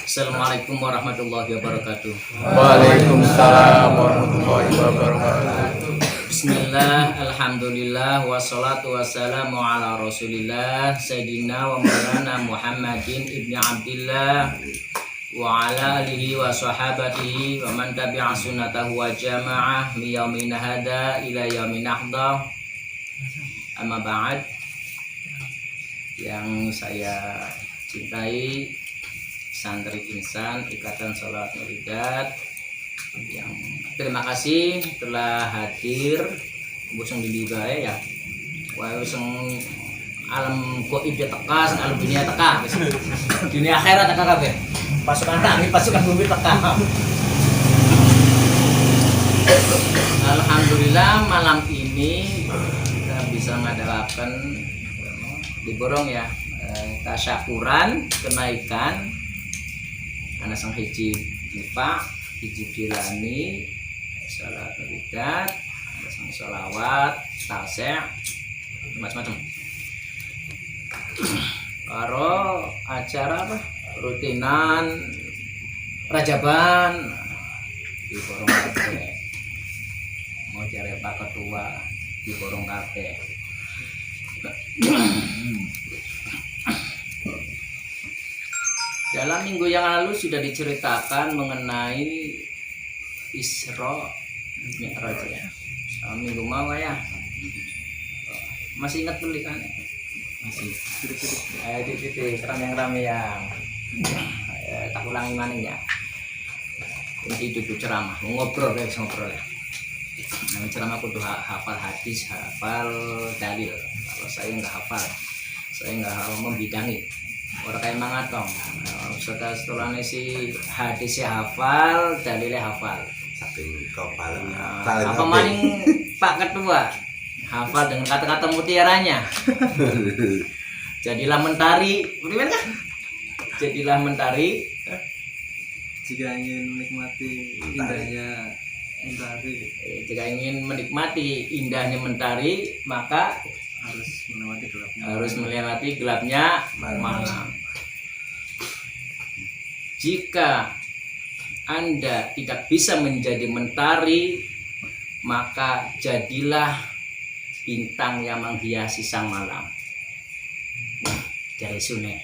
Assalamualaikum warahmatullahi wabarakatuh. Waalaikumsalam warahmatullahi wabarakatuh. Bismillah, alhamdulillah, wassalatu wassalamu ala rasulillah Sayyidina wa maulana Muhammadin ibni Abdillah wa ala alihi wa sahabatihi wa man tabi'a sunnatahu wa jama'ah mi yaumin hada ila yaumin nahdah. Amma ba'd. Yang saya cintai Santri Insan Ikatan Salat Muridat, yang terima kasih telah hadir buseng di bae ya. Wae buseng alam gaib tekas, alam dunia teka. Dunia akhirat teka kabeh. Pasukan langit, pasukan bumi teka. Alhamdulillah malam ini kita bisa mengadakan diborong ya tasyakuran kenaikan anak sang hiji Nipa, hiji Jilani, salat Muridat, anak sang sholawat, tasya, macam-macam. Karo acara apa? Rutinan Rajaban di borong kabeh. Mau cari Pak Ketua di borong kabeh. Dalam minggu yang lalu sudah diceritakan mengenai Isra Mi'raj ya. Minggu mau ya. Masih ingat tulisannya? Masih. Titik rame yang tak ulangi maning ya. Ini duduk ceramah, ngobrol ya, ngobrol ya. Nah, ceramah kudu hafal hadis, hafal dalil. Kalau saya nggak hafal, saya nggak membidangi. Orang kayak mangatong. Setelah si hadisnya hafal, dalilnya hafal. Apa maning Pak Ketua hafal dengan kata-kata mutiaranya. Jadilah mentari, bagaimana? Jadilah mentari. Jika ingin menikmati indahnya mentari, jika ingin menikmati indahnya mentari, maka harus melewati gelapnya malam. Jika Anda tidak bisa menjadi mentari, maka jadilah bintang yang menghiasi sang malam. Dari Sune.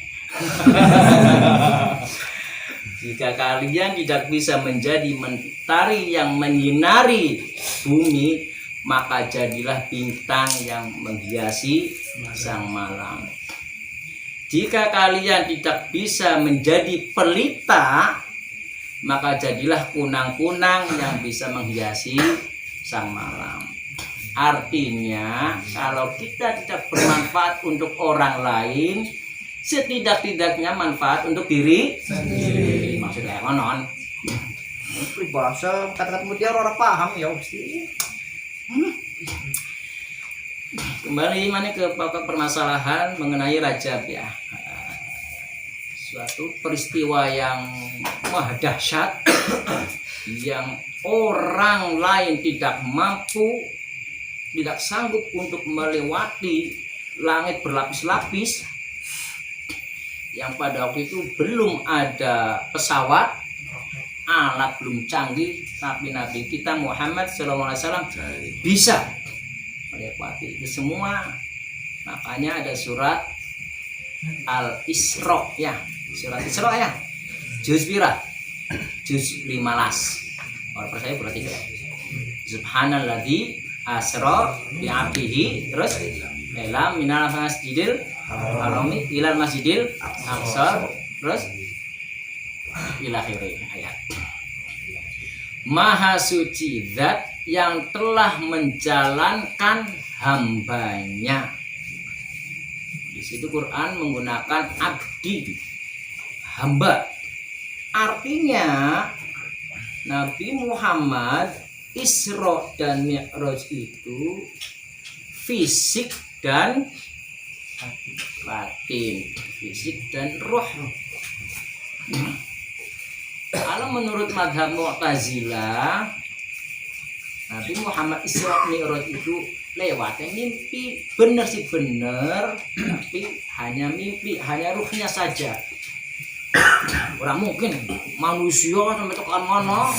Jika kalian tidak bisa menjadi mentari yang menyinari bumi, maka jadilah bintang yang menghiasi sang malam. Jika kalian tidak bisa menjadi pelita, maka jadilah kunang-kunang yang bisa menghiasi sang malam. Artinya, kalau kita tidak bermanfaat untuk orang lain, setidak-tidaknya manfaat untuk diri sendiri. Maksudnya konon. Bahasa kata-kata mutiara orang paham ya mesti. Kembali mana ke pokok permasalahan mengenai Rajab ya. Suatu peristiwa yang wah dahsyat yang orang lain tidak mampu, tidak sanggup untuk melewati langit berlapis-lapis, yang pada waktu itu belum ada pesawat, alat belum canggih, tapi Nabi kita Muhammad SAW bisa melewati itu semua. Makanya ada surat Al-Isra ya, surat Isra ya, juz pira? Juz 15. Orang percaya berarti ya. Subhanalladzi asra bi 'abdihi, terus ila minal masjidil harami ilal masjidil aqsa, terus ila akhir ayat. Maha suci zat yang telah menjalankan hambanya. Di situ Quran menggunakan abdi, hamba. Artinya Nabi Muhammad Isra dan Mi'raj itu fisik dan batin, fisik dan roh. Kalau menurut mazhab Mu'tazilah, Nabi Muhammad Isra Mi'raj itu lewatnya mimpi, bener sih bener, tapi hanya mimpi, hanya ruhnya saja. Ora mungkin manusia sampai tekan mana.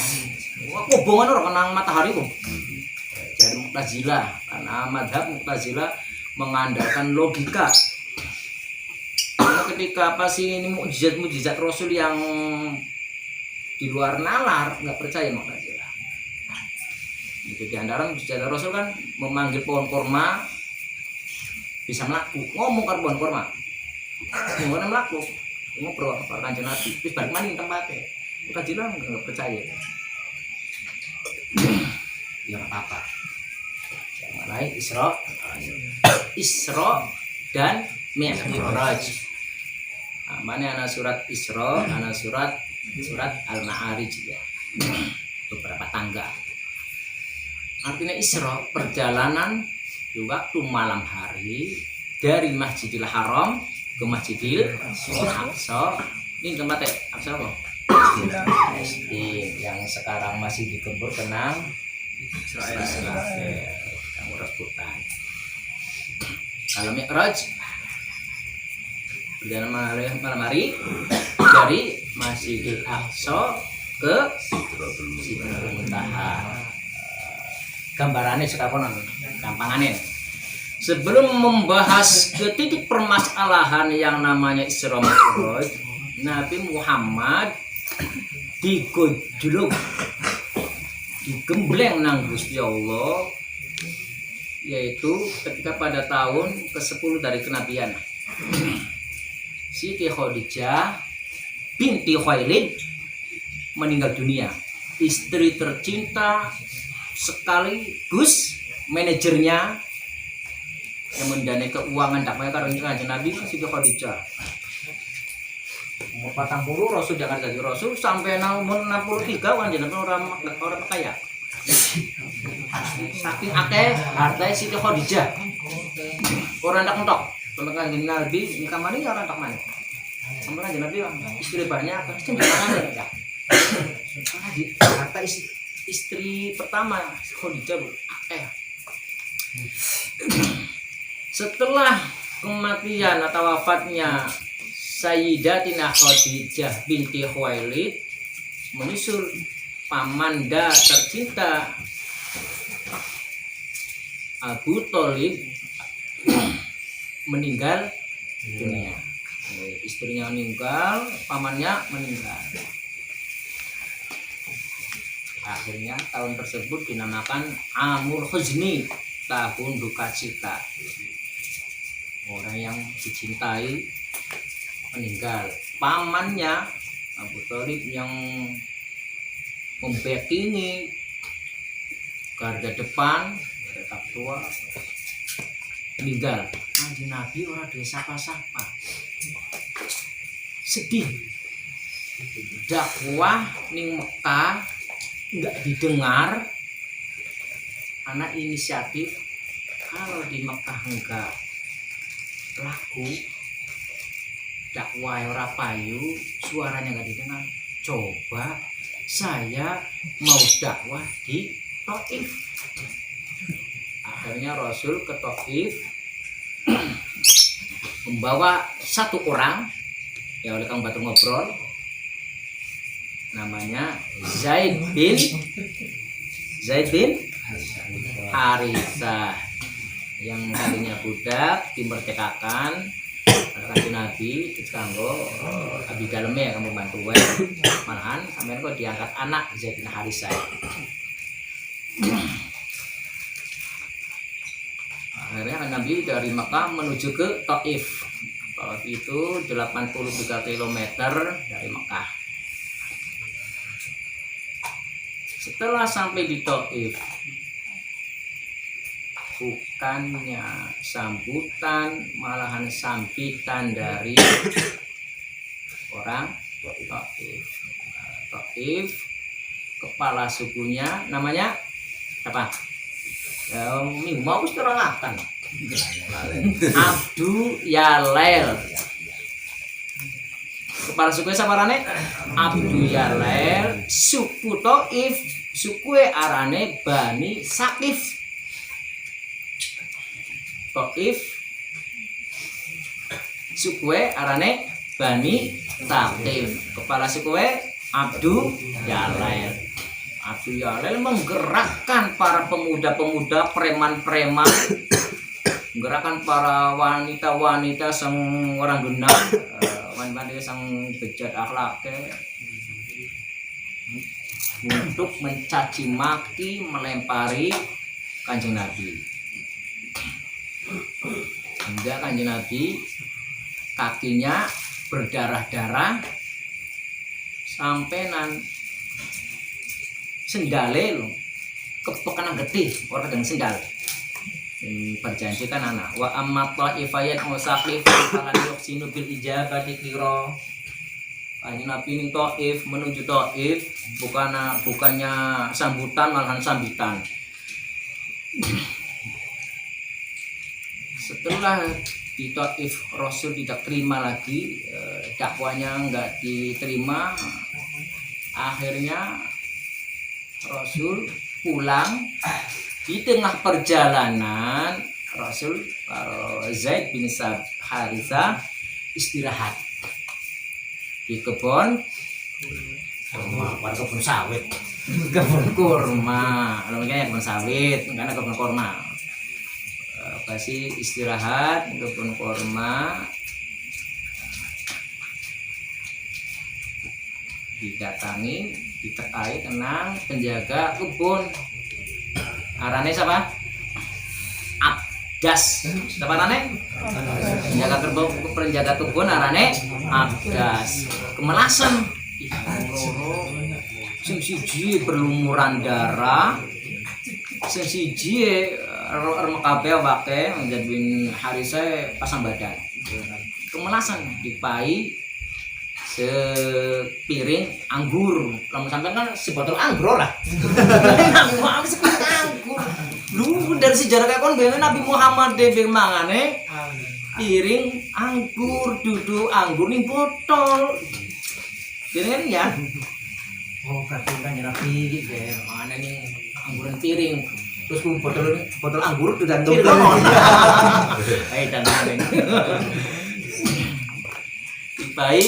Wah, hubungan ora kenang matahari kok. Jadi Mu'tazilah, karena madhab Mu'tazilah mengandalkan logika. Karena ketika apa sih ini mukjizat Rasul yang di luar nalar, nggak percaya Mu'tazilah. Itu di antara mukjizat Rasul kan memanggil pohon kurma bisa melaku, ngomong ke pohon kurma, ngomong melaku, ngobrol para kanjeng Nabi, terus balik maning tempatnya. Mu'tazilah nggak percaya. Ya nggak apa-apa. Yang lain Isra dan Mi'raj. Mana anak surat Isra, anak surat Al-Ma'arij ya. Beberapa tangga. Artinya Isra perjalanan di waktu malam hari dari Masjidil Haram ke Masjidil Aqsa. Ini tempatnya Aqsa apa? Yang sekarang masih digembur kenang Israel yang rebutan. Kalau Mi'raj perjalanan malam hari dari Masjidil Aqsa ke Sidratul Muntaha. Gambarannya sekarang gampangannya. Sebelum membahas ke titik permasalahan yang namanya Isra Mi'raj, Nabi Muhammad digojlok, digembleng nang Gusti Allah, yaitu ketika pada tahun ke-10 dari kenabian. Siti Khadijah binti Khuwailid meninggal dunia. Istri tercinta sekaligus manajernya yang mendanai keuangan dakwah karena kanjeng Nabi Siti Khadijah. Umur 40 Rasul jangan jadi Rasul sampai umur 63 kanjeng Nabi orang kaya. Saking akeh harta Siti Khadijah. Orang ndak entok. Kanjeng Nabi nikah mani orang tak mani. Sampai kanjeng Nabi istri banyak, cenderungan ya. Harta istri pertama Khadijah akeh. Setelah kematian atau wafatnya Sayyidatina Khadijah binti Khuwailid, menyusul pamanda tercinta Abu Thalib meninggal dunia. Istrinya meninggal, pamannya meninggal. Akhirnya tahun tersebut dinamakan Amul Huzni, tahun duka cita. Orang yang dicintai meninggal. Pamannya Abu Thalib yang membackingi garda depan, tetap tua, meninggal. Kanjeng Nabi orang desa sapa-sapa. Sedih. Dakwah ning Mekah enggak didengar. Anak inisiatif kalau di Mekah enggak laku, dakwah ora payu, suaranya enggak didengar. Coba saya mau dakwah di Taif. Akhirnya Rasul ke Taif membawa satu orang ya oleh Kang Batu ngobrol, namanya Zaid bin Haritsah, yang tadinya budak dimerdekakan kanjeng Nabi kanggo abdi daleme kamu bantu wae, malahan sampean kok diangkat anak Zaid bin Haritsah. Akhirnya Nabi dari Mekah menuju ke Taif. Taif itu 83 km dari Mekah. Setelah sampai di Taif, bukannya sambutan, malahan sambitan dari orang Taif. Taif, kepala sukunya namanya apa? Ya, mau terangkan. Abdu Yalail. Kepala suku saparane Abdu Yalail, suku Taif, suku arane Bani Saqif. Taif suku arane Bani Thaqif. Kepala suku Abdu Yalail. Abdu Yalail menggerakkan para pemuda-pemuda, preman-preman, menggerakkan para wanita-wanita sang orang genah, wanita sang bejat akhlaknya, untuk mencaci maki, melempari Kanjeng Nabi. Hingga Kanjeng Nabi kakinya berdarah-darah sampai sendale lo kepekanan getih orang dengan sendal. Berjanji kan anak wa amma ta'ifayat musaqif falan yuqsinu bil ijabati qira. Kanjeng Nabi ning Thaif menuju Thaif bukannya sambutan malahan sambitan. Setelah di Thaif Rasul tidak terima lagi, dakwanya enggak diterima, akhirnya Rasul pulang. Di tengah perjalanan Rasul Zaid bin Haritha istirahat di kebun sawit, kebun kurma, namanya kebun sawit, karena kebun kurma. Pasti istirahat di kebun kurma, didatangi, ditekai tenang penjaga kebun. Arane siapa? Abdas. Siapa arane? Penjaga kebun arane Abdas. Kemelasan. Sing siji berlumuran darah, sing siji kabeh wake Zaid bin Haritha pasang badan. Kemelasan dipai sepiring anggur. Kamu sampai kan sebotol anggur lah. Nang sepiring anggur. Lu dari sejarah kayak kon bene Nabi Muhammad dhewe mangane piring anggur, duduk anggur ning botol. Kene ya. Oh, katanya Nabi iki mangane ning angguran piring. Terus botol anggur dan piring. Dan dipai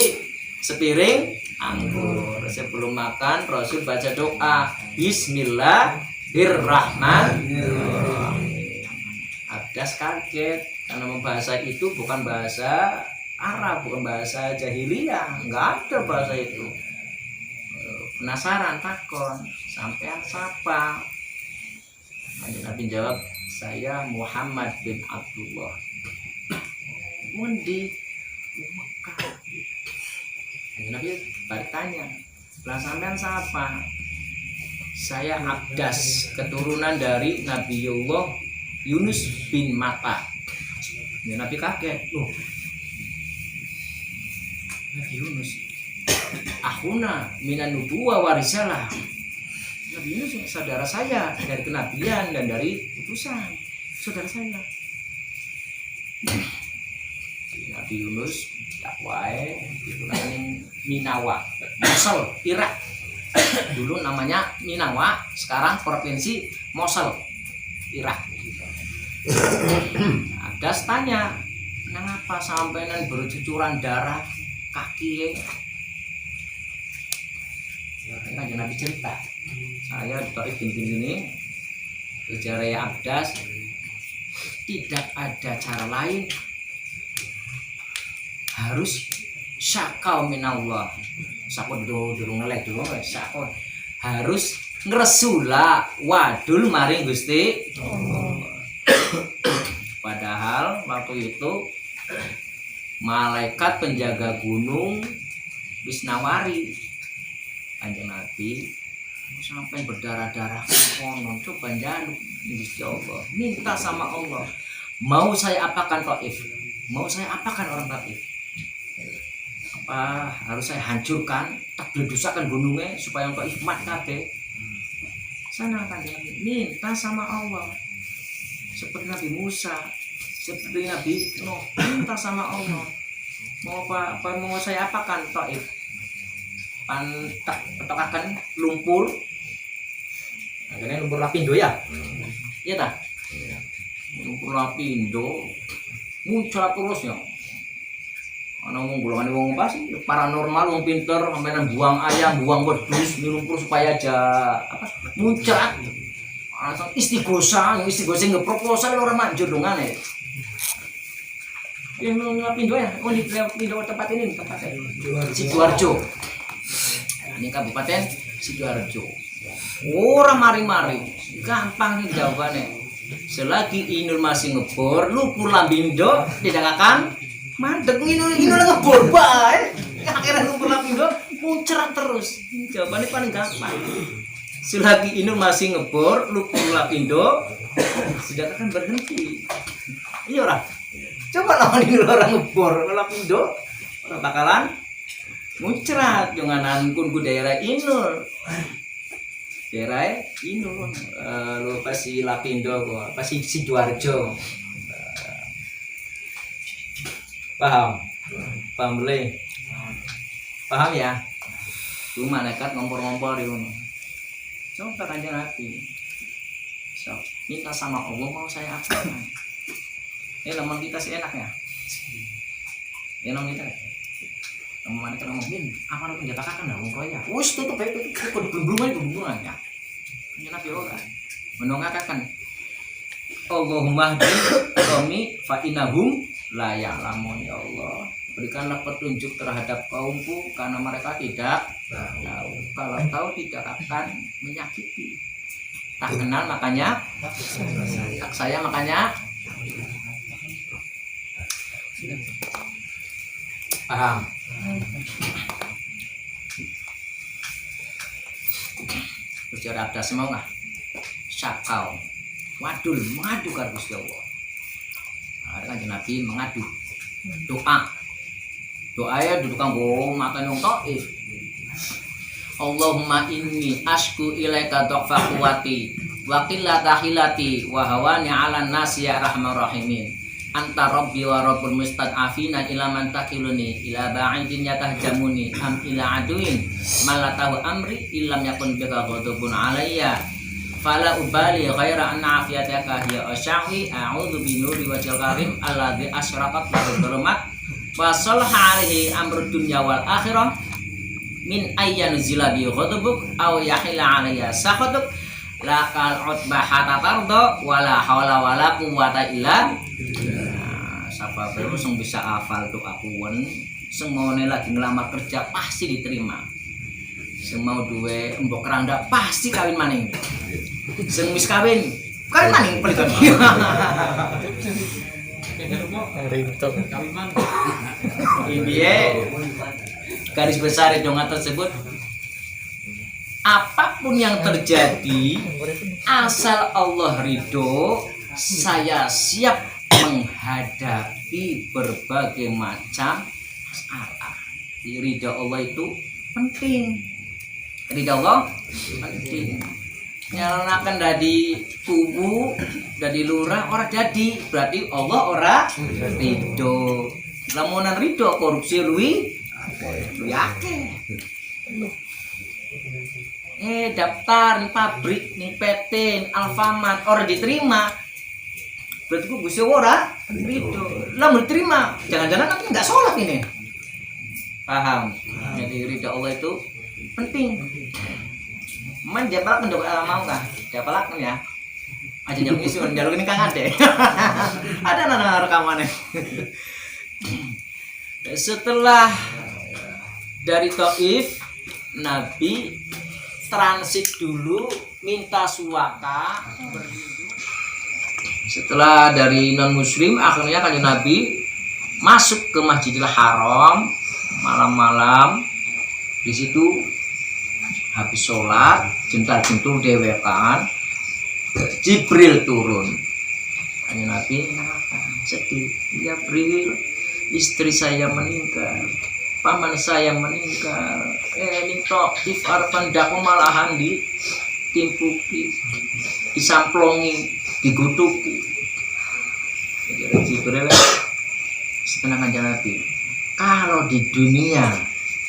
sepiring anggur. Sebelum makan Rasul baca doa Bismillahirrahmanirrahim. Abdas kaget karena bahasa itu bukan bahasa Arab, bukan bahasa jahiliyah, enggak ada bahasa itu. Penasaran takon, sampean siapa? Nabi jawab, saya Muhammad bin Abdullah. Mundi Mekah. Nabi balik tanya, sebelah sampean siapa? Saya Abdas, keturunan dari Nabiullah Yunus bin Matta. Nabi kaget, loh, Nabi Yunus, akhuna minan nubuwah warisalah. Nabi Yunus saudara saya dari kenabian dan dari utusan, saudara saya. Nabi Yunus dakwai itu namanya Ninawa, Mosul, Irak. Dulu namanya Ninawa, sekarang provinsi Mosul, Irak. Abdas tanya, kenapa sampean bercucuran darah kaki? Kan Nabi cerita, saya di Thaif ini sejarah Abdas, tidak ada cara lain, harus syakau minallah. Sakon dulu ngelek dulu sakon harus ngresula wadul maring Gusti. Padahal waktu itu malaikat penjaga gunung wis nawari Kanjeng Nabi sampai berdarah-darah konon, coba njaluk Gusti Allah, minta sama Allah, mau saya apakan Thaif, mau saya apakan orang Thaif, apa harus saya hancurkan, tak ledusakan gunungnya supaya untuk ikmat kabeh. Sana Kanjeng Nabi minta sama Allah seperti Nabi Musa, seperti Nabi Nuh, minta sama Allah, mau apa mau saya apakan Thaif, petokakan lumpur, akhirnya lumpur lapindo ya, iya tak? Lumpur lapindo muncul terus ya. Ana wong golongan wong apa sih? Paranormal, wong pinter, sampean buang ayam, buang wedhus, lumpur supaya aja apa? Muncrat. Asal istighosa ngeproposal orang manjur dongane. Yang ngelapiin doa ya, oh di tempat ini tempatnya Sidoarjo. Ini Kabupaten Sidoarjo. Orang mari-mari, gampang nih jawabannya. Selagi Inul masih ngebor, lu pulang bindo tidak akan mandek. Inul ngebor baik. Akhirnya lu pulang bindo muncrat terus. Jawabannya paling gampang. Selagi Inul masih ngebor, lu pulang bindo tidak akan berhenti. Iya orang. Coba lawan Inul orang ngebor, pulang bindo orang bakalan muncrat. Jangan kun ku daerah Inul. Daerah Inul, lu pasti Lapindo, pasti Sidoarjo. Paham? Paham boleh? Paham ya? Cuma nekat ngompor-ngompor di mana? Coba kanjeng Nabi. So, minta sama Allah mau saya apa? Ini lemon kita sih enak ya? Ini lemon kita. Lemon kita ngomongin apa lu penjatakan dah wong kaya. Wis tutup bae tutup belum ya. Kanjeng Nabi ora. Menongakakan Allahumma hdi qaumi fa innahum la ya'lamun ya Allah. Berikanlah petunjuk terhadap kaumku karena mereka tidak tahu. Kalau tahu tidak akan menyakiti. Tak kenal makanya tak sayang makanya paham. Bicara ada semua nggak? Sakau, wadul mengadu ke Gusti Allah. Ada kan Nabi mengadu doa ya duduk kanggo makan yang taif. Allahumma inni asku ilaika dhaqfa quwati wa qillata hilati wa hawani 'alan nasi ya arhamar rahimin. Anta rabbi wa rabbul mustad'afina ila man takiluni ila ba'idin yatahjamuni am ila aduin malatahu amri illam yakun bika ghadabun alayya fala ubali ghaira anna afiyataka hiya asyawi a'udzu bi nuri wajhil karim alladzi asyraqat lahu dhulumat wa salaha alaihi amrud dunya wal akhirah min ayyan zila bi ghadabuk aw yahila alayya sakhatuk la kal utbah hatta tarda wala haula wala quwwata illa siapa baru yang bisa hafal doa kuwen semuanya lagi ngelamar kerja pasti diterima semau duwe mbok keranda pasti kawin maning sing wis kawin maning pelikon Rinto. Ibiye garis besar donga tersebut apapun yang terjadi asal Allah ridho saya siap menghadapi berbagai macam masalah. Ridha Allah itu penting. Ridha Allah penting. Nyalonakan dari tubuh, dari lurah orang jadi berarti Allah ora ridho. Lamunan ridho korupsi luwi akeh. Daftar nih pabrik, nih PT, Alfamart orang diterima. Berarti gue Gusti ora ridho. Lah mau terima, jangan-jangan nanti nggak sholat ini. Paham? Jadi ridho Allah itu penting. Man dia palak mendok mau nggak? Dia palak ya. Aja jam isu jalur ini kang ade. Ada nana rekamannya. Setelah dari Taif, Nabi transit dulu minta suaka. Setelah dari non muslim akhirnya kanjeng Nabi masuk ke Masjidil Haram malam-malam. Di situ habis sholat jentar-jentur dewekan Jibril turun. Kanjeng Nabi sedih. Ya Jibril, istri saya meninggal, paman saya meninggal. Minta ifar pendaku malahan ditimpuki, disamplongi, digutuki. Jadi Jibril setenang kanjeng Nabi. Kalau di dunia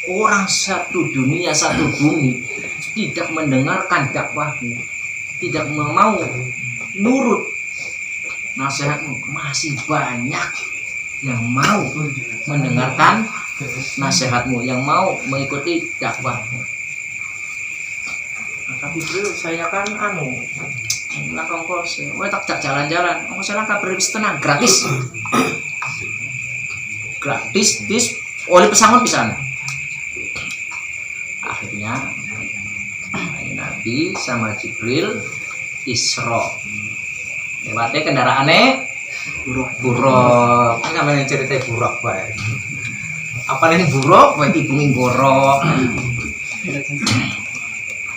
orang satu dunia satu bumi tidak mendengarkan dakwahmu, tidak mau nurut nasihatmu, masih banyak yang mau mendengarkan nasihatmu, yang mau mengikuti dakwahmu. Nah, tapi bro, saya kan langkah kos, tak jalan-jalan, saya langkah berbis tenang, gratis, oleh pesangon pisan. Akhirnya Nabi sama Jibril Isra, lewatnya kendaraannya buruk. Ini namanya cerita buruk baik. Apa ini buruk? Baik ibungin gorok.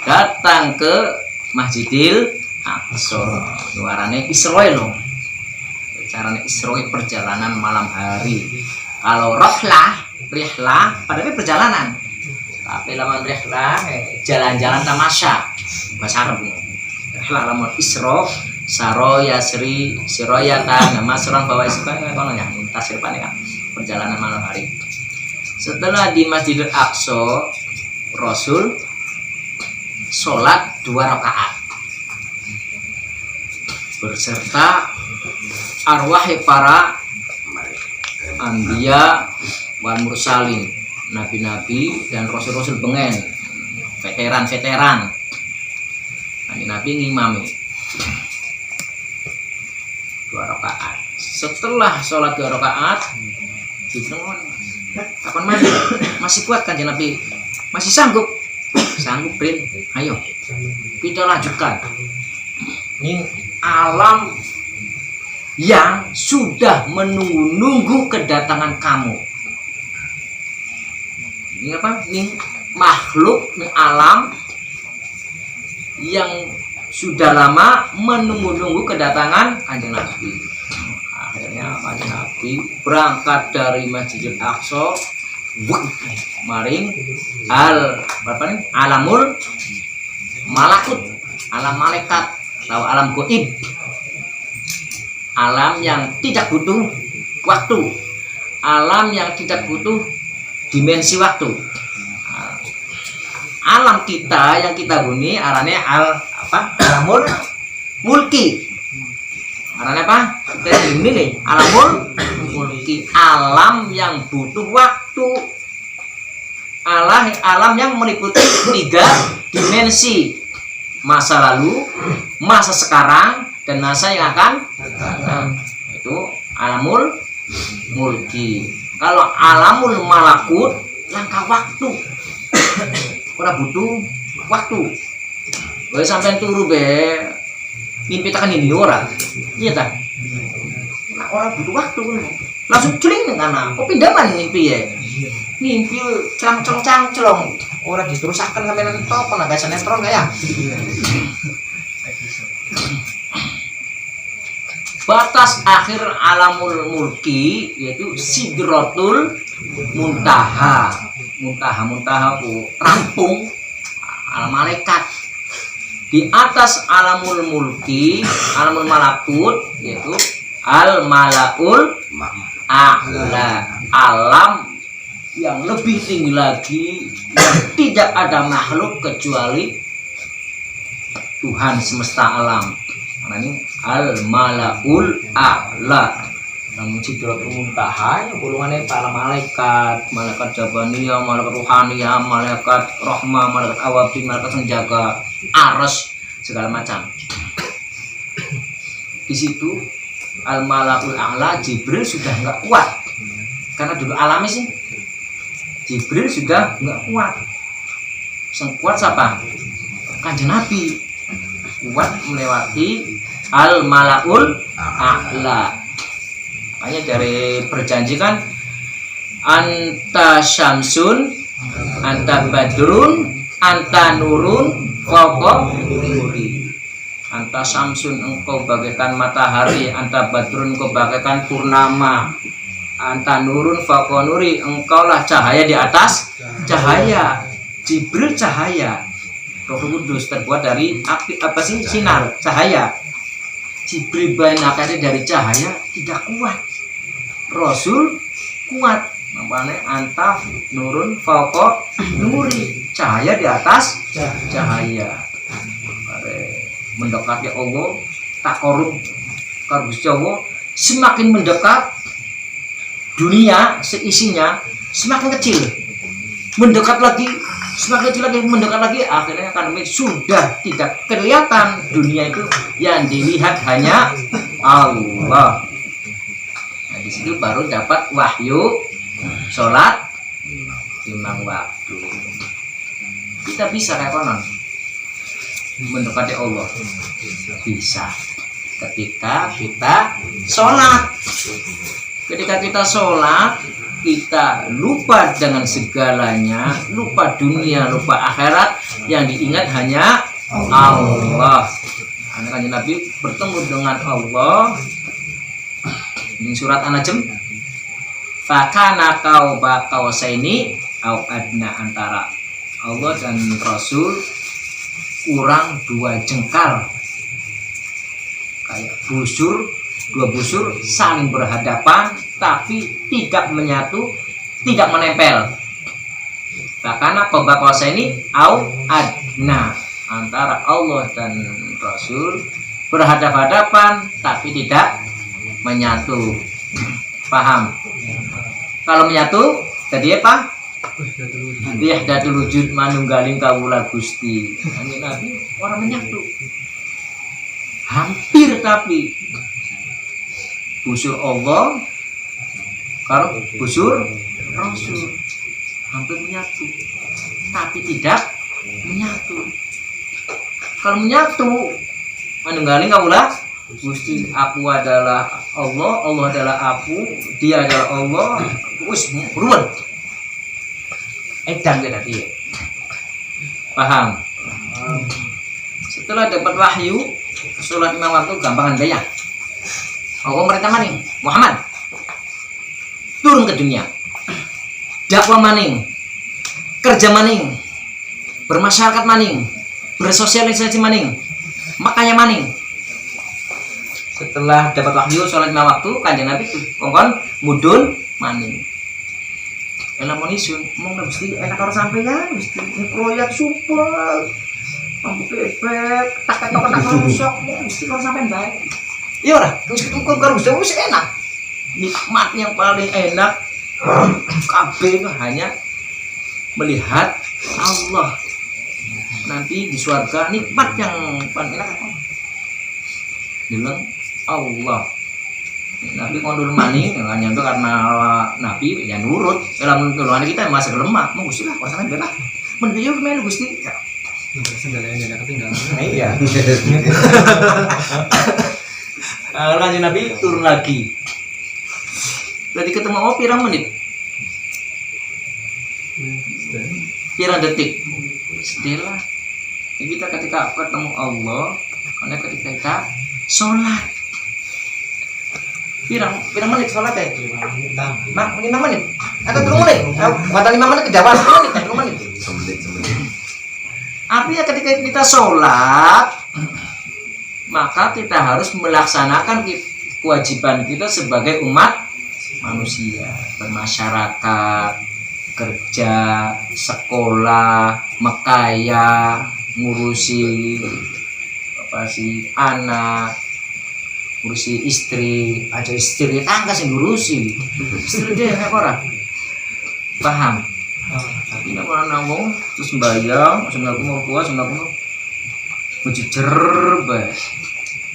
Datang ke Masjidil Aqsa. Nuarane Isra loh. Caranya Isra perjalanan malam hari. Kalau rihlah padahal perjalanan. Tapi lamun rihlah jalan-jalan tamasya. Bahasa Arab. Rihlah lamun Isra Saroya Sri Siroyatan nama serang bawa isbah kono ya tasir kan perjalanan malam hari. Setelah di Masjidil Aqsa, Rasul sholat 2 rakaat berserta arwah para anbiya wal mursalin, nabi-nabi dan rasul-rasul bengen, veteran-veteran. Nabi ngimami 2 rakaat. Setelah sholat 2 rakaat, kapan masih kuat kan Nabi? Masih sanggup? Sanggup, Prin. Ayo, kita lanjutkan. Ini alam yang sudah menunggu-nunggu kedatangan kamu. Ini apa? Ini makhluk, ini alam yang sudah lama menunggu-nunggu kedatangan Kanjeng Nabi. Akhirnya Kanjeng Nabi berangkat dari Masjidil Aqsa maring alamul malakut, alam malaikat atau alam gaib, alam yang tidak butuh waktu, alam yang tidak butuh dimensi waktu. Alam kita yang kita huni arane alamul mulki. Arane apa? Kita huni nih alamul mulki, alam yang butuh waktu. Alam yang meliputi 3 dimensi, masa lalu, masa sekarang, dan masa yang akan datang. Itu alamul mulki. Kalau alamul malakut langkah waktu. Ora butuh waktu. Boleh sampai turu be mimpi tekan ini ora. Iya ta? Nah, orang butuh waktu langsung celing kana. Kok pindahan mimpi ya? Mimpi celong. Ora diterusaken sampai nanti top naga sinetron kayak. Batas akhir alamul mulki yaitu Sidratul Muntaha. Muntaha rampung alam malaikat. Di atas alamul mulki, alamul malakut yaitu al malaul a'la, alam yang lebih tinggi lagi, yang tidak ada makhluk kecuali Tuhan semesta alam. Karena ini al malaul a'la. Namun Sidratul Muntaha golongannya para malaikat, malaikat jabaniyah, malaikat ruhaniyah, malaikat rahmah, malaikat awabin, malaikat penjaga, arsy, segala macam. Di situ al malaul a'la Jibril sudah nggak kuat, karena dulu alami sih Jibril sudah nggak kuat. Yang kuat siapa? Kanjeng Nabi kuat melewati al malaul a'la. Makanya dari perjanji kan anta syamsun, anta badrun, anta nurun, fawqa nuri. Anta syamsun, engkau bagaikan matahari, anta badrun, engkau bagaikan purnama, anta nurun, fawqa nuri, engkaulah cahaya di atas cahaya. Jibril cahaya, Roh Kudus terbuat dari api, apa sih, sinar cahaya. Jibril banaknya dari cahaya tidak kuat. Rasul kuat, namanya anta nurun fauqa nuri, cahaya di atas cahaya. Mendekati Allah, tak korup karbus Jawa, semakin mendekat dunia seisinya semakin kecil, mendekat lagi, semakin kecil lagi, mendekat lagi, akhirnya kan sudah tidak kelihatan dunia itu, yang dilihat hanya Allah. Nah, di situ baru dapat wahyu sholat 5 waktu. Kita bisa kayak konon mendekati Allah, bisa ketika kita sholat. Ketika kita sholat, kita lupa dengan segalanya, lupa dunia, lupa akhirat, yang diingat hanya Allah. Anak Nabi bertemu dengan Allah. Ini surat An-Najm. Fakana qaba qausaini au adna, antara Allah dan Rasul kurang 2 jengkal, kayak busur, 2 busur saling berhadapan tapi tidak menyatu, tidak menempel. Fakana qaba qausaini au adna, antara Allah dan Rasul berhadapan-hadapan tapi tidak menyatu. Paham? Kalau menyatu tadi apa? Wahdatul wujud, manunggaling kawula Gusti. Nabi orang menyatu. Hampir, tapi busur Allah kalau busur Rasul hampir menyatu, tapi tidak menyatu. Kalau menyatu, manunggaling kawula Gusti, aku adalah Allah, Allah adalah aku, dia adalah Allah, wis ruwet. Edan tadi. Paham? Setelah dapat wahyu, sholat 5 waktu gampangan gaya. Allah merintah maning, Muhammad turun ke dunia, dakwah maning, kerja maning, bermasyarakat maning, bersosialisasi maning, makanya maning. Setelah dapat wahyu sholat 5 waktu, kanjeng Nabi kongkon mudun maning. Enak monisun, mau mesti enak kalau sampai ya, mesti proyek super, mampu bebek, tak rusak, mesti kalau sampai baik. Iya lah, terus ketemu kalau mesti enak. Nikmat yang paling enak, kabeh hanya melihat Allah. Nanti di surga nikmat yang paling enak apa? Bilang Allah. Nabi kondur maning hanya itu karena Nabi ya nurut. Dalam tulungan kita masa lemah, mau Gusti lah pasangan belah. Men yo melu Gusti. Segalanya jangan ketinggalan. Iya. Kanjeng Nabi turun lagi. Berarti ketemu Allah pirang menit? Pirang detik? Sedihlah. Kita ketika ketemu Allah, karena ketika kita sholat. Pirang menit sholat ya? 5 menit? Atau 3 menit? Kata 5 menit kejawab 10 menit, 5 menit. Artinya ketika kita sholat, maka kita harus melaksanakan kewajiban kita sebagai umat manusia, bermasyarakat, kerja, sekolah, mekaya, ngurusi apa sih anak, ngurusi istri, aja istri tangga sih ngurusi istri dia kayak orang paham. Tapi nak orang nanggung terus sembahyang, sembahyang mau puas, sembahyang mau menjejer,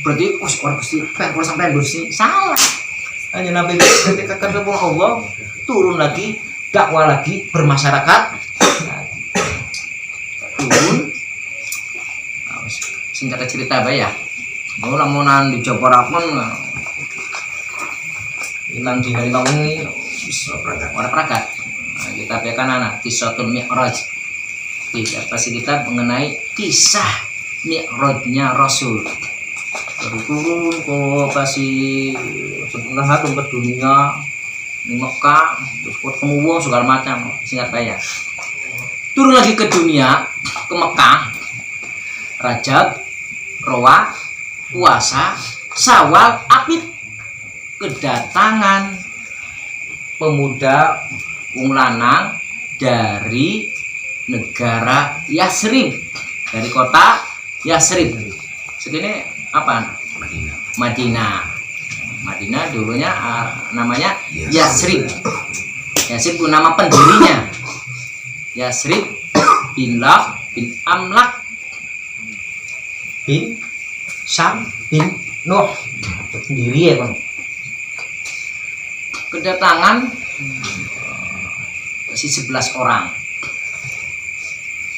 berarti orang Gusti kalau sampai Gusti salah. Hanya Nabi ketika ketemu Allah turun lagi, dakwah lagi, bermasyarakat turun. Singkat cerita ya. Mau lamunan di Jawa Barat ilang tinggal ini orang perakat. Nah, kita akan anak kisahul Mi'raj. Kita pasti kita mengenai kisah Mi'rajnya Rasul. Baru turun kok pasti setelah ke dunia di Mekah, terus ketemu wong segala macam. Singkat kaya. Turun lagi ke dunia, ke Mekah, Rajab, Rowa, puasa, Syawal, Apit, kedatangan pemuda wong lanang dari negara Yasrib, dari kota Yasrib. Segini apa? Madinah. Madinah dulunya namanya Yasrib. Yasrib itu nama pendirinya. Yasrib bin Laq bin Amlak bin Sam bin Nuh. Pendiri ya bang. Kedatangan si 11 orang.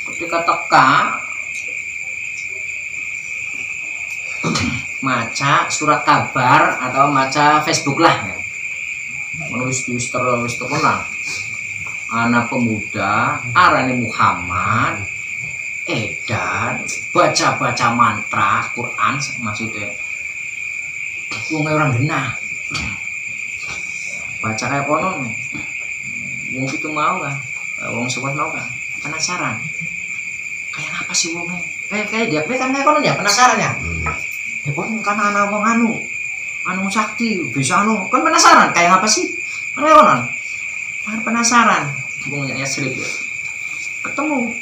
Ketika teka maca surat kabar atau maca Facebook lah ya. Menulis terus terkenal. Anak pemuda arane Muhammad edan baca mantra Quran maksudnya. Wong orang genah. Baca kayak konon. Wong itu mau kan? Wong sobat mau kan? Penasaran. Kayak apa sih wongnya? Kayak dia kan kayak konon ya penasaran ya. Ya pun kan anak wong anu sakti bisa kan penasaran kayak apa sih? Kayak konon. Penasaran. Wongnya Yasrib ya. Ketemu.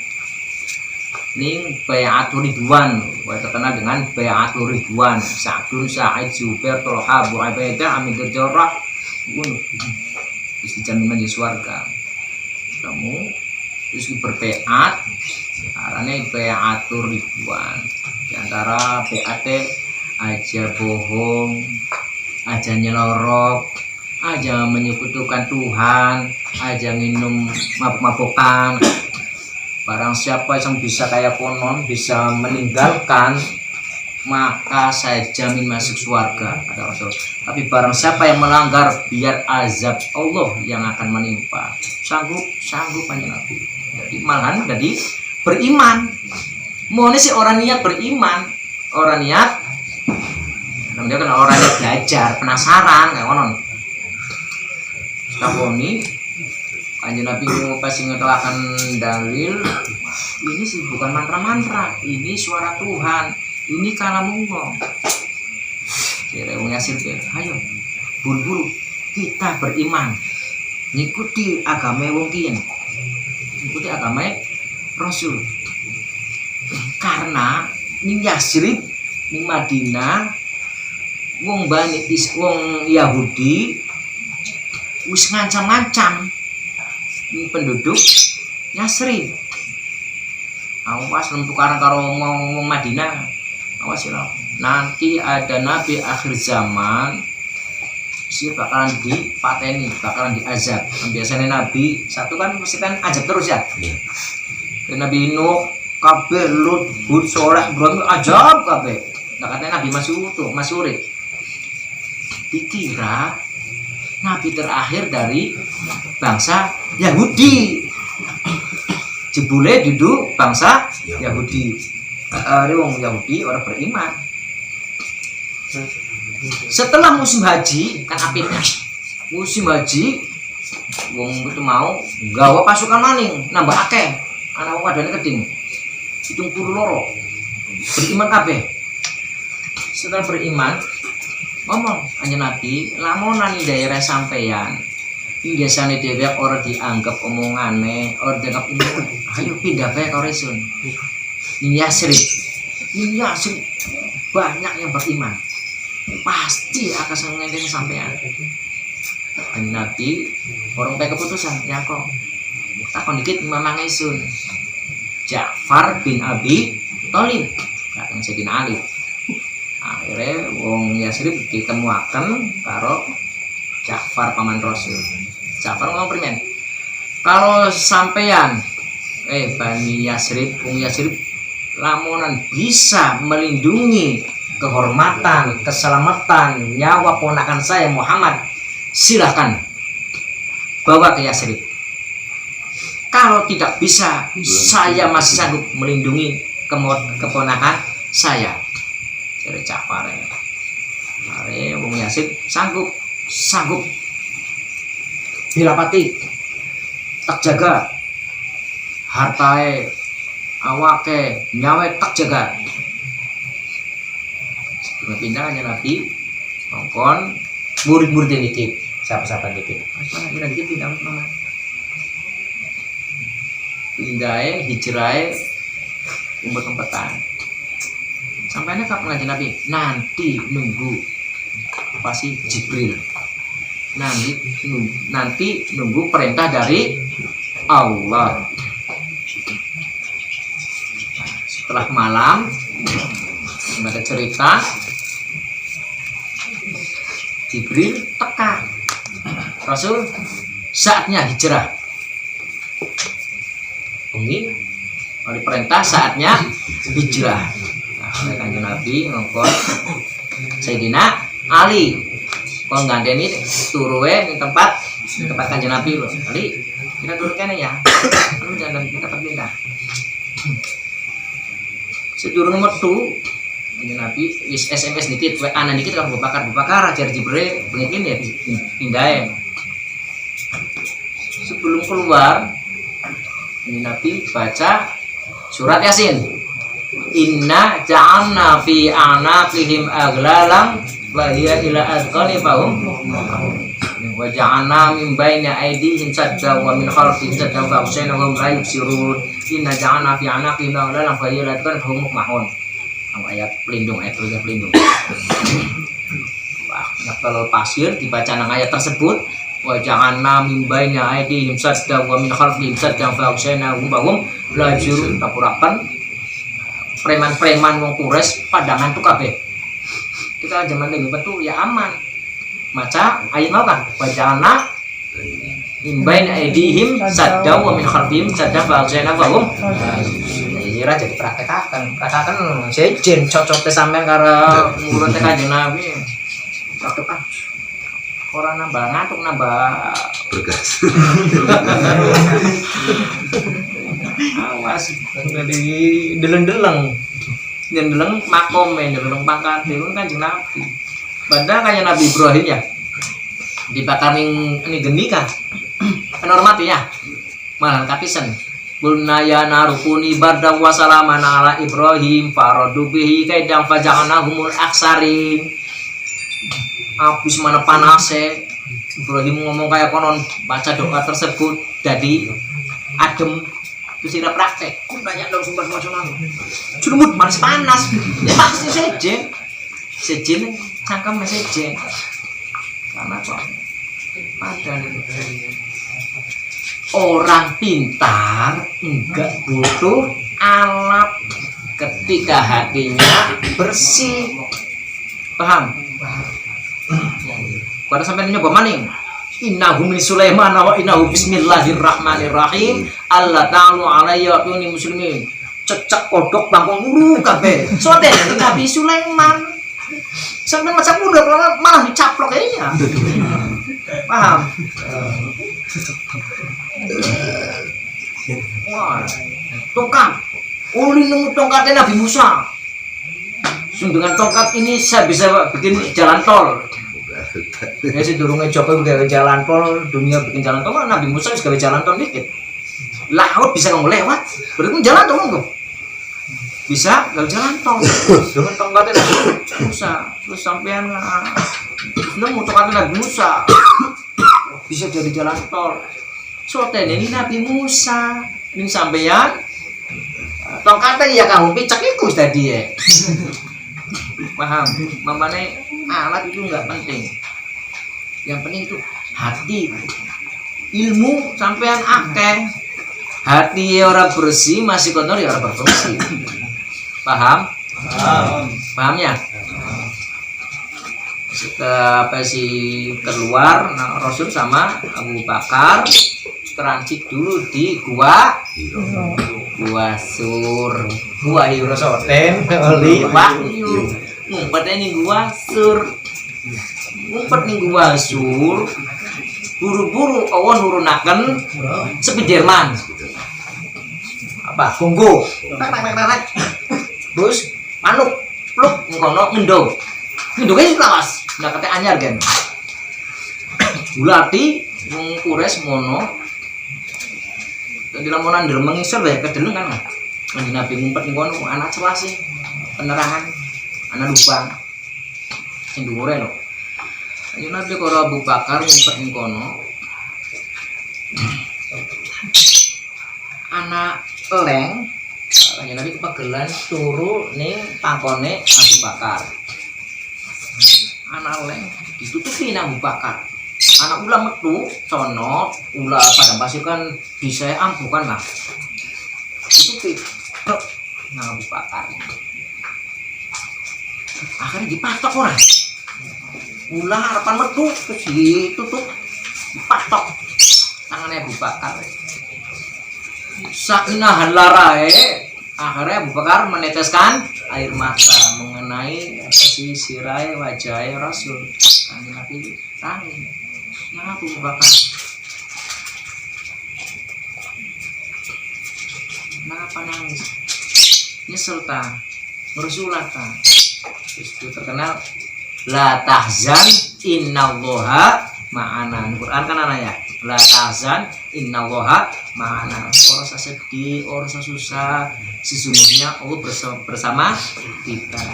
Ning Bai'atul Ridwan, terkenal dengan Bai'atul Ridwan. Sa'dun, Sa'id, Zubair, Tolha, Abu Ubaidah, Amir Jarrah, terus dijamin menjadi surga. Kamu terus berbaiat, karena Bai'atul Ridwan. Di antara BAT aja bohong, aja nyelorok, aja menyekutukan Tuhan, aja minum mabuk-mabukan. Barang siapa yang bisa kayak konon, bisa meninggalkan, maka saya jamin masuk surga, kata Rasul. Tapi barang siapa yang melanggar, biar azab Allah yang akan menimpa. Sanggup hanya Nabi. Jadi malahan jadi beriman. Mau sih orang niat beriman, orang niat, namanya kan orang niat belajar, penasaran kayak konon. Sekarang ini Kanjeng Nabi pasti ngetawakan dalil ini sih bukan mantra-mantra, ini suara Tuhan, ini kalamullah. Kira wong Yasir, ayo buru-buru kita beriman, ngikuti agama wong kiyen, ngikuti agama Rasul. Karena ning Yasrib, ning Madinah, wong wong Yahudi wis ngancam-ngancam penduduk Yasrib. Awas tukaran karo ngomong Madinah. Awas ya. Nanti ada nabi akhir zaman si bakalan dipateni, bakalan diazab. Biasanya nabi satu kan mesti kan azab terus ya. Dan Nabi Nuh, kabeh Lut, Hud, Sholeh, Ibrahim azab kabeh. Nah katanya nabi masih utuh, masih urip. Dikira nabi terakhir dari bangsa Yahudi. Jebule duduk bangsa Yahudi. Wong Yahudi orang beriman. Setelah musim haji kan apitnya. Musim haji wong itu mau gawa pasukan maning, nambah akeh. Anak wong wadane keding. 72 beriman kabeh. Setelah beriman ngomong Kanjeng Nabi, lamunan di daerah sampeyan biasane dhewe ora dianggap omongane, ora dianggap ini, ayo pindah bae ke Resun. Ini Yasrib. Ini Yasrib banyak yang beriman. Pasti akan sengaja sampeyan. Kanjeng Nabi orang pakai keputusan, ya kok. Takon dikit Imam Isun. Ja'far bin Abi Thalib, katanya Sayyidina Ali. Akhirnya wong Yasrib ditemuakan karo Ja'far paman Rasul. Ja'far ngomong primen, kalau sampeyan Bani Yasrib, wong Yasrib lamunan bisa melindungi kehormatan, keselamatan nyawa ponakan saya Muhammad, silahkan bawa ke Yasrib. Kalau tidak bisa, saya masih sanggup melindungi keponakan saya. Dari Ja'far ya. Hari wong Yasrib sanggup dilapati tak jaga hartae awake nyawe tak jaga. Pindah aja Nabi ngongkon murid-murid dikit siapa-siapa dikit mana dikit pindah mana pindahe hijrahe umpet-umpetan. Sampainya kapan aja Nabi? Nanti nunggu pasti Jibril. Nanti nunggu perintah dari Allah. Setelah malam ada cerita Jibril teka Rasul saatnya hijrah. Ini oleh perintah saatnya hijrah. Nah, Kanjeng Nabi ngongkon Sayyidina Ali kon ngandeni turuwe di tempat Kanjeng Nabi lho. Ali, kita dulu kene ya. Lu jangan kita pindah. Sedurung metu Kanjeng Nabi wis SMS dikit, WA dikit kan Abu Bakar ajar Jibril pengen ya pindahin. Sebelum keluar Kanjeng Nabi baca surat Yasin. Inna ja'alna fi a'naqihim aglalam wa hiya ila azqani fahum wa ja'alna min baini aydihim sadda wa min khalfihim sadda fa hum la yubsirun. Inna ja'alna fi a'naqihim aglalam wa hiya ila azqani fahum muqmahun. Ayat pelindung, ayat pelindung. Wah, kalau pasir dibaca nang ayat tersebut wa ja'alna min baini aydihim sadda wa min khalfihim sadda fa hum la yubsirun. Tapurakan preman-preman wong Quraisy padangan tuh kabeh. Kita zaman dulu tuh ya aman. Maca ayat mau kan? Wajana imbain aidihim sadda wa min khalfihim sadda fa hum. Ini ra jadi praktekaken sejen cocok sampean karo ngurun teh Kanjeng Nabi. Praktekan. Ora nambah ngantuk nambah bergas. Awas dari deleng-deleng makom deleng pangkat deleng Kanjeng Nabi. Padahal kayak Nabi Ibrahim ya dibakar ning geni kan hormati ya malan kapisen bunaya narukuni barda wa salaman ala Ibrahim faradu bihi kaidang faja'nahumul aksarin. Habis mana panase Ibrahim ngomong kayak konon baca doa tersebut jadi adem. Terus tidak praktek, kok banyak dong sumber nasional. Curumut manis panas, ya pasti sejen, cangkem sejen. Karena kok ada orang pintar enggak butuh alat ketika hatinya bersih, paham? Kalau sampai nyoba maning. Innahu min Sulaiman wa innahu bismillahirrahmanirrahim. Allah ta'ala alayya wa tuni muslimin. Cecak kodok bangkong nguru kabeh. Sote Nabi Sulaiman. Sampai macam udah malah dicaplok kayaknya. Paham? Wah. Tongkat. Uli nemu tongkatnya Nabi Musa. Dengan tongkat ini saya bisa bikin jalan tol. Ya sih durungnya coba gawe jalan tol, dunia bikin jalan tol, Nabi Musa bisa gawe jalan tol dikit. Laut bisa kamu lewat, berarti jalan tol enggak? Bisa gawe jalan tol. Dengan tongkatnya Nabi Musa, terus sampean nemu tongkatnya Nabi Musa. Bisa jadi jalan tol. Soten ini Nabi Musa, ini sampean tongkatnya ya kamu picak itu tadi ya. Paham? Mamane alat itu enggak penting. Yang penting itu hati. Ilmu sampean akeh. Hati orang bersih masih kotor ya orang berfungsi. Paham? Paham ya? Setelah keluar Rasul sama Abu Bakar transit dulu di Gua Sur. Gua Hiro Soten oli Wahyu. Ngumpet ning Gua Sur. Ngumpet ning Gua Sur. Buru-buru awan nurunaken Spiderman. Apa? Gonggo. Tek. Terus manuk pluk ngono ngendong. Ngendonge lawas. Ndak kate anyar gen. Bulati wong Quraisy mono. Di lamunan dereng mengisor ya kedeleng kan. Kanjeng Nabi ngumpet ning kono anak celas sih. Penerangan anak lubang. Sing dhuwure lho. Kanjeng Nabi karo Abu Bakar ngumpet ning kono. Anak eleng Kanjeng Nabi kepegelan turu ning pangkone Abu Bakar. Anak aleng ditutupi nang Abu Bakar. Anak ulah metu sono ulah padang pasir kan bisa ampukan lah. Ditutupi nang Abu Bakar. Akhirnya dipatok orang. Ulah harapan metu terus ditutup dipatok tangannya Abu Bakar. Saknahan larae akhirnya Abu Bakar meneteskan air mata mengenai sirai wajah Rasul. Nabi tangis. Nah, Abu Bakar. Kenapa nangis? Nyesel ta? Mersulah ta? Itu terkenal la tahzan innallaha ma'ana. Quran kan ana ya. La tahzan innallaha ma'ana. Orang sedih, orang susah, sesungguhnya Allah bersama kita.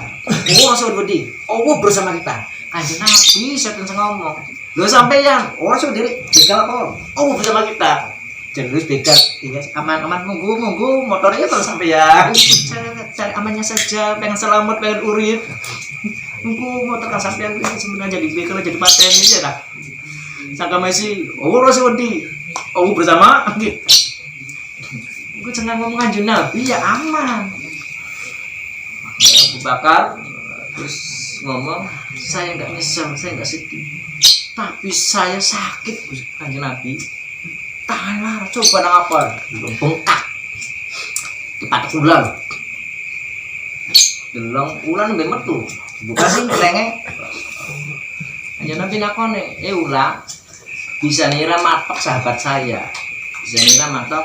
Oh, sedih. Allah bersama kita. Kanjeng Nabi saya ngomong. Lho sampeyan, orang sendiri begal apa? Allah bersama kita. Terus begal, iya aman-aman monggo motornya terus sampeyan. Cari amannya saja, pengen selamat, pengen urip. Monggo motor kan sampeyan sebenarnya jadi begal jadi paten aja lah. Sangka masih, Allah sedih. Allah bersama kita. Gue jangan ngomong Kanjeng Nabi ya aman. Abu Bakar terus ngomong, saya nggak nyesel, saya nggak sedih, tapi saya sakit Kanjeng Nabi. Tanganlah coba nang apa? Bengkak. Dipatok ular. Delong ular nggak metu. Bukan sih kelenge. Kanjeng Nabi nakone, ular bisa nira matok sahabat saya, bisa nira matok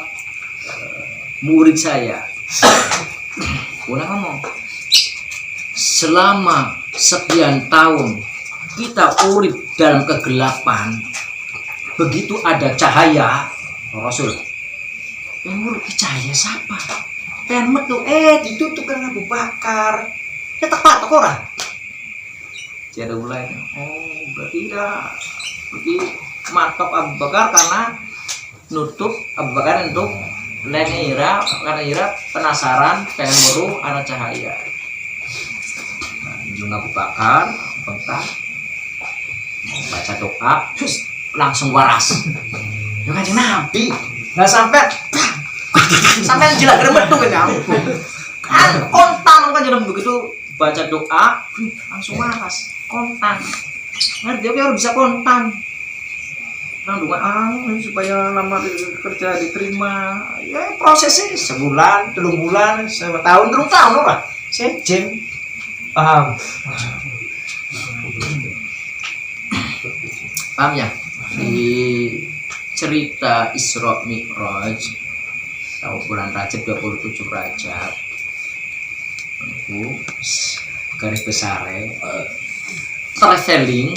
murid saya. Ulang ngomong, selama sekian tahun kita urip dalam kegelapan, begitu ada cahaya Rasul yang urip cahaya siapa? Pengen metu ditutup kan Abu Bakar. Ya tak patok orang. Jadi mulai, berarti matok Abu Bakar karena nutup Abu Bakar untuk Ira karena Ira penasaran pengen meru anak cahaya. Junjung Abu Bakar bentang baca doa terus langsung waras. Ya Kanjeng Nabi nggak sampai jelas geremet tuh kan kontan kan jadi begitu baca doa langsung waras kontan. Ngerti dia harus bisa kontan. Nang doa supaya lama kerja diterima. Ya prosesnya sebulan, 3 bulan, 1 tahun, 3 tahun ora. Sejen. Paham ya? Di cerita Isra Mi'raj tahun bulan Rajab 27 Rajab itu garis besar traveling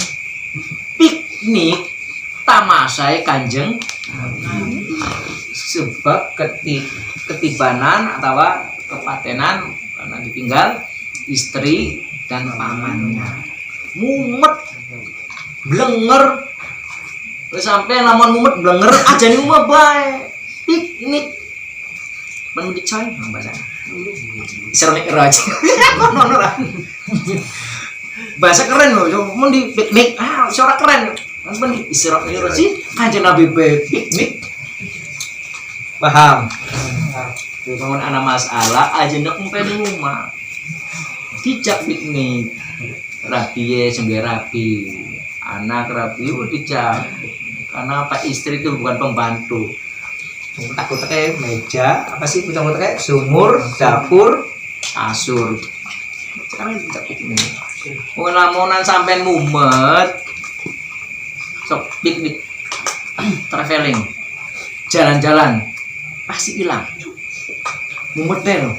piknik tamasai Kanjeng sebab ketibanan atau kepatenan karena ditinggal istri dan pamannya mumet blenger sampai lamun mumet blenger aja nih umah bae piknik menuju coy bahasa Isra Mi'raj bahasa keren loh mau di piknik suara keren kan di Isra Mi'raj sih Kanjeng Nabi piknik paham tuh bangun anak masalah aja ndak umpe di rumah dijak piknik rapi sembelih rapi anak rapi dijak karena apa istri itu bukan pembantu takut kayak meja apa sih takut kayak sumur dapur kasur sekarang dijak piknik lamunan sampai mumet sok piknik traveling jalan-jalan pasti hilang mumet deh loh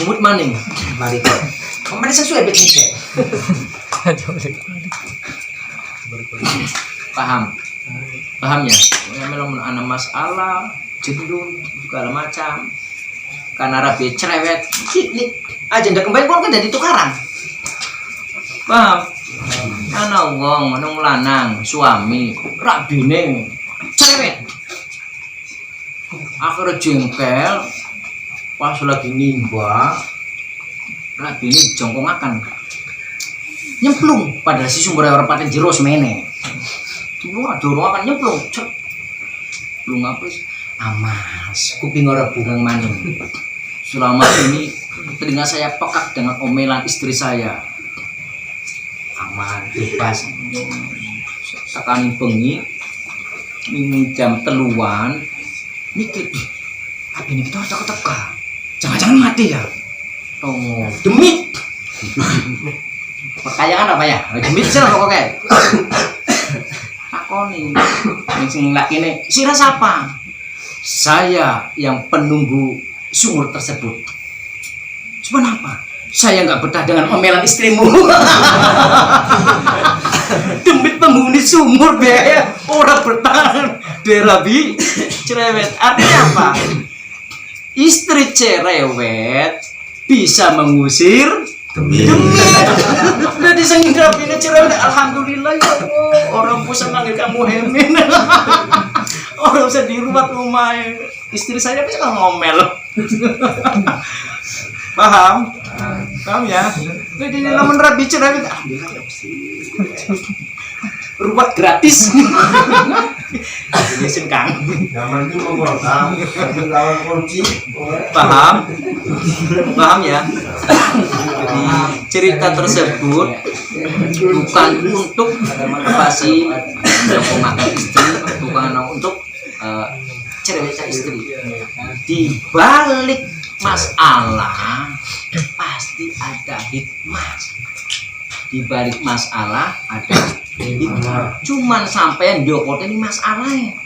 mumet maning mari kok kemarin sesuai piknik ya paham ya memang ada masalah jenuh segala macam karena rapi cerewet piknik aja ndak kembali pun kan jadi tukaran paham ana wong ana lanang suami rabine cerewet akhirnya jengkel pas lagi nimba rabine jongkong makan nyemplung padahal si sumber ora paten jero semene. Cuma dorong akan nyemplung. Belum apa sih? Amas, kuping ora bungang maning. Selama ini telinga saya pekak dengan omelan istri saya. Aman, bebas. Sekali bengi, minggu jam teluan, mikir, tapi ini kita harus teka. Jangan-jangan mati ya? Oh, demi. Perkayaan apa ya? Demi sih lah pokoknya. Aku nih, sing laki nih, sira siapa? Saya yang penunggu sumur tersebut. Cuman apa? Saya nggak betah dengan omelan istrimu. Demi penghuni sumur biaya orang bertahan derabi cerewet. Artinya apa? Istri cerewet bisa mengusir demi. Udah disenggap ini cerewet. Alhamdulillah ya Allah. Orang bisa manggil kamu Hemin. Orang bisa di rumah istri saya bisa ngomel. Paham? Paham ya? Jadi lamun rabi cerewet. Alhamdulillah ya sih. Ruwet gratis. Ini Kang. Zaman itu memotong, lawan kunci. Paham? Paham ya? Jadi cerita tersebut bukan untuk motivasi memakai istri, bukan untuk cerewet istri. Di balik masalah pasti ada hikmah. Di balik masalah ada hikmah. Cuman sampai ndokot ini masalahnya.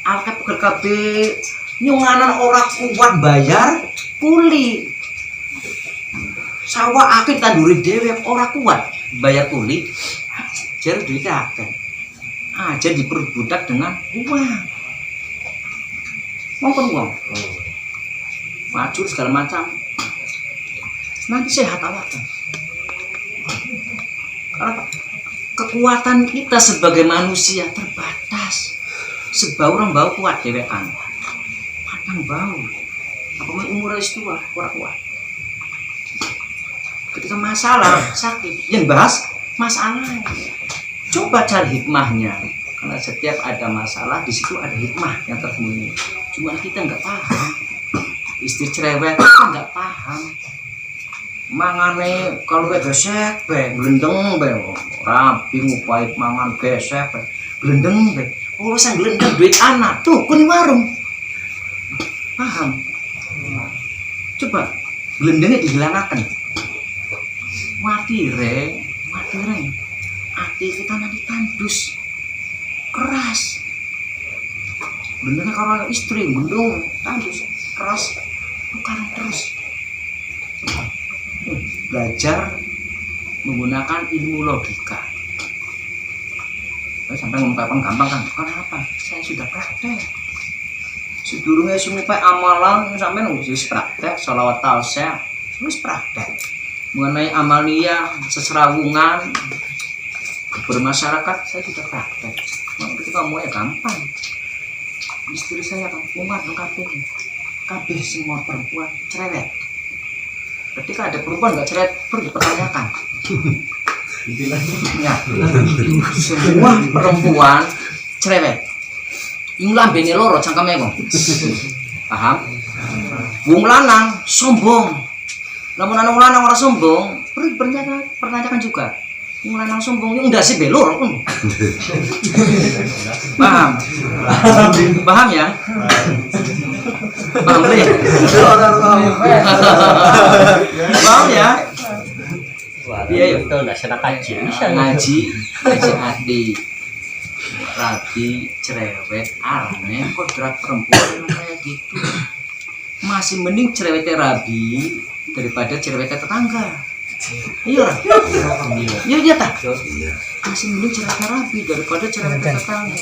Alkep kabeh nyunganan ora kuat bayar kuli. Sawah akeh tanduri dhewe ora kuat bayar kuli. Jar duit akeh. Aja diperbudak dengan uang. Ngomong uang. Macur segala macam. Nanti sehat awaknya. Karena kekuatan kita sebagai manusia terbatas. Sebau orang bau kuat dewekan. Padang bau. Apa umur wis tua, ora kuat. Ketika masalah sakit, yang bahas masalah. Coba cari hikmahnya. Karena setiap ada masalah di situ ada hikmah yang tersembunyi. Cuma kita nggak paham. Istri cerewet kita nggak paham. Mangane kalau gesek be glendeng be rapi ngupai mangan gesek be glendeng be urusan glendeng duit anak tuh kun warung paham coba glendengnya dihilangkan mati re hati kita nanti tandus keras glendengnya kalau istri glendeng tandus keras tukar terus belajar menggunakan ilmu logika. Sampai mengungkapkan gampang kan? Kenapa? Saya sudah praktek. Sedurungnya sumpai amalan sampai nulis praktek, sholawat tausiah, nulis praktek. Mengenai amalia, seserawungan, bermasyarakat, saya sudah praktek. Ketika mau ya gampang. Istri saya kan umat kabeh semua perempuan cerewet. Ketika ada perempuan nggak cerewet perlu dipertanyakan. Ya, semua perempuan cerewet. Ing lambene loro cangkeme kok. Paham? Wong lanang sombong. Lamun ana wong lanang ora sombong, perlu dipertanyakan juga. Wong lanang sombong yo ndase belor kon. Paham? Paham ya? Paham ya? Paham ya? Iya ya. Itu nggak senang kaji. Ngaji adi. Rabi cerewet aneh kodrat perempuan kayak gitu. Masih mending cerewetnya rabi daripada cerewetnya tetangga. Iya orang. Iya tak. Masih mending cerewetnya rabi daripada cerewetnya tetangga.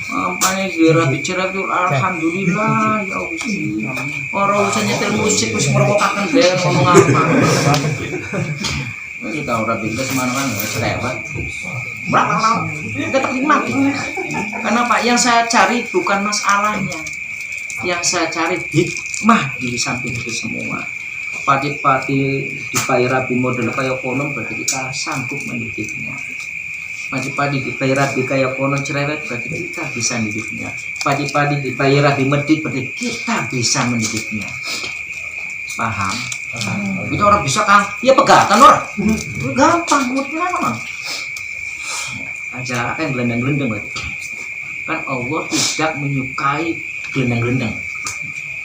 Ampanya rabi cerewet itu alhamdulillah ya Allah. Orang usah nyetel musik wis merokokaken bae ngomong apa. Ini tahu rabi itu semana kan cerewet. Kita mati. Kenapa? Yang saya cari bukan masalahnya. Yang saya cari hikmah di samping itu semua. pati-pati dibayar rabi model kaya kono berarti kita sanggup mendidiknya. Padi-padi dibayar rabi kaya kono cerewet berarti kita bisa mendidiknya. Padi-padi dibayar rabi medik berarti kita bisa mendidiknya. Paham? Itu orang bisa Kang? Ya pegatan orang. Gampang, mudah Kang. Aja apa yang gelendang-gelendang berarti. Kan Allah tidak menyukai gelendang-gelendang.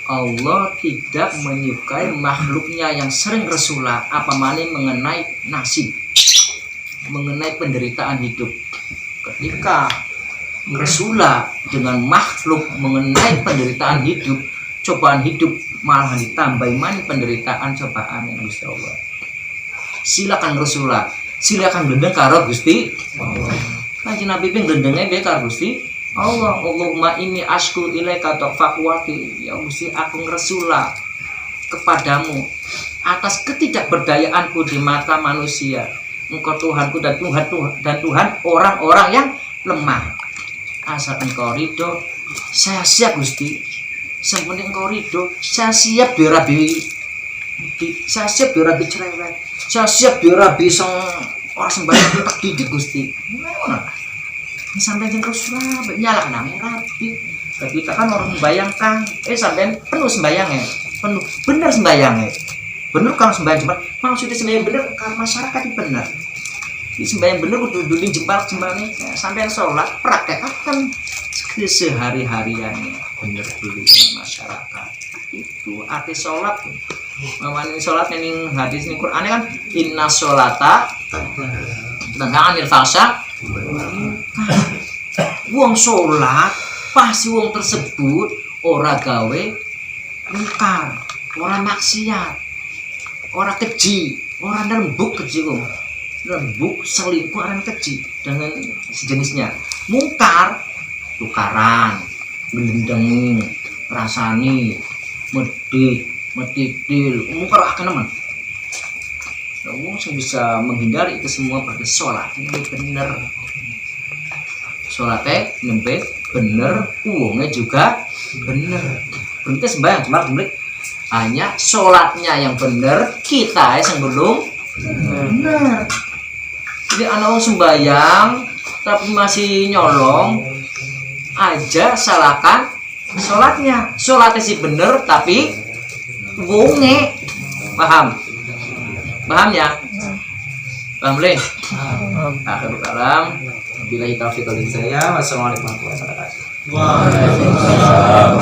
Allah tidak menyukai makhluknya yang sering resula apamane mengenai nasib, mengenai penderitaan hidup. Ketika resula dengan makhluk mengenai penderitaan hidup, cobaan hidup, malah ditambah mana penderitaan cobaan yang Gusti Allah. Silakan resula, silakan gendeng karo Gusti Allah. Kanjeng Nabi ping gendenge be karo Gusti Allah. Allahumma inni asku ilaika taqwati, ya Gusti aku ngresula kepadamu atas ketidakberdayaanku di mata manusia. Engkau Tuhanku dan Tuhan orang-orang yang lemah. Asal Engkau ridho, saya siap Gusti. Sementing Engkau ridho, saya siap dirabi, saya siap dirabi cerewet, saya siap dirabi orang sembahyang tak didik Gusti. Mana? Sampai jeng Rasulullah nyala nang rapi. Kita kan orang membayangkan, sampai penuh sembayangnya, penuh bener sembayangnya, bener kalau sembayang cuma maksudnya sembayang bener kalau masyarakat itu bener. Di sembayang bener udah duduk jempal-jembalnya, sampai sholat praktekkan sehari-hariannya bener dulu dengan masyarakat. Itu arti sholat. Memang sholat yang hadis ini Quran kan inna sholata tentang anil fasa. Wong sholat pasti wong tersebut ora gawe mungkar, ora maksiat, ora keji, ora lembuk keji wong. Lembuk selingkuh orang keji dengan sejenisnya. Mungkar tukaran, gelendeng, rasani, medik, metidil, mungkar akan nemen. Wong sing bisa menghindari itu semua berarti sholat ini bener. Sholatnya nembe bener, uangnya juga bener. Berarti sembahyang cuma hanya sholatnya yang bener, kita yang belum bener. Jadi anak sembahyang tapi masih nyolong aja salahkan sholatnya. Sholatnya sih bener tapi uangnya paham? Paham ya? Paham boleh? Akhirul kalam. Billahi taufiq wal hidayah. Wassalamualaikum warahmatullahi wabarakatuh. Waalaikumsalam.